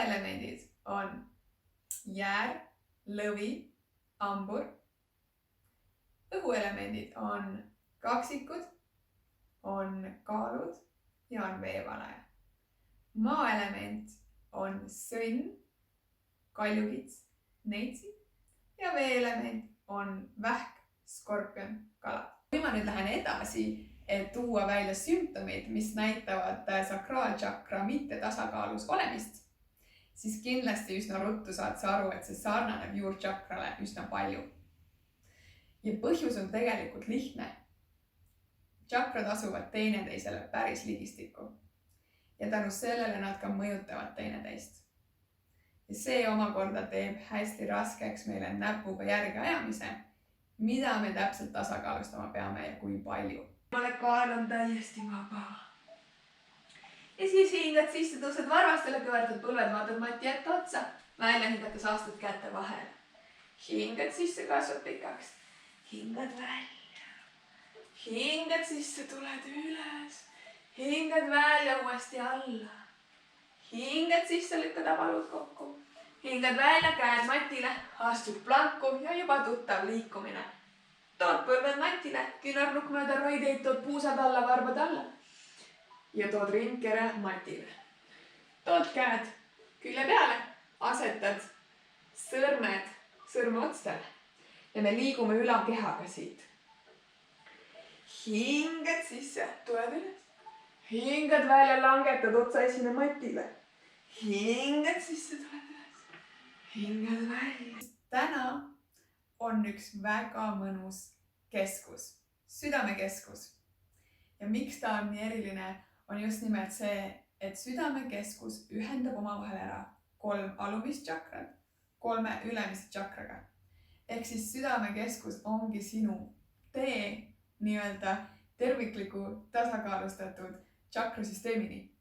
veeelemendid on jäär, lõvi, hambur. Õhuelemendid on kaksikud, on kaalud ja on veevalaja. Maaelement on sõnn, kaljukits, neitsi ja veeelement on vähk, skorpion, kalad. Kui ma nüüd lähen edasi, et tuua välja sümptomid, mis näitavad sakraalchakra mitte tasakaalus olemist, siis kindlasti üsna ruttu saad sa aru, et see sarnaneb juurtšakrale üsna palju. Ja põhjus on tegelikult lihtne. Tšakrad asuvad teineteisele päris ligistikku ja tänu sellele nad ka mõjutavad teineteist. Ja see omakorda teeb hästi raskeks meile näpuga järgi ajamise, mida me täpselt tasakaalustama peame ja kui palju. Kaal on täiesti vaba. Ja siis hingad sisse, tõused varvastele, kõverdad põlved, vaatad Mati ette otsa, välja hingates aastad käte vahel. Hingad sisse, kasvad pikaks. Hingad välja. Hingad sisse, tuled üles. Hingad välja uuesti alla. Hingad sisse, lükkad avalud kokku. Hingad välja, käed matile, astud planku ja juba tuttav liikumine. Tood põlved matile, künarnukk mööda roideid, tood puusad alla, varbad alla. Ja tood ringkere matile. Tood käed külje peale, asetad sõrmed sõrmeotstele ja me liigume ülakehaga siit. Hingad sisse, tuled üles. Hingad välja, langetad otsa esine matile. Hingad sisse, tuled üles. Hingad välja. Täna on üks väga mõnus keskus, südamekeskus. Ja miks ta on nii eriline, on just nimelt see, et südamekeskus ühendab omavahel ära 3 alumist tšakrat 3 ülemist tšakraga. Ehk siis südamekeskus ongi sinu tee nii-öelda tervikliku tasakaalustatud tšakrasüsteemini.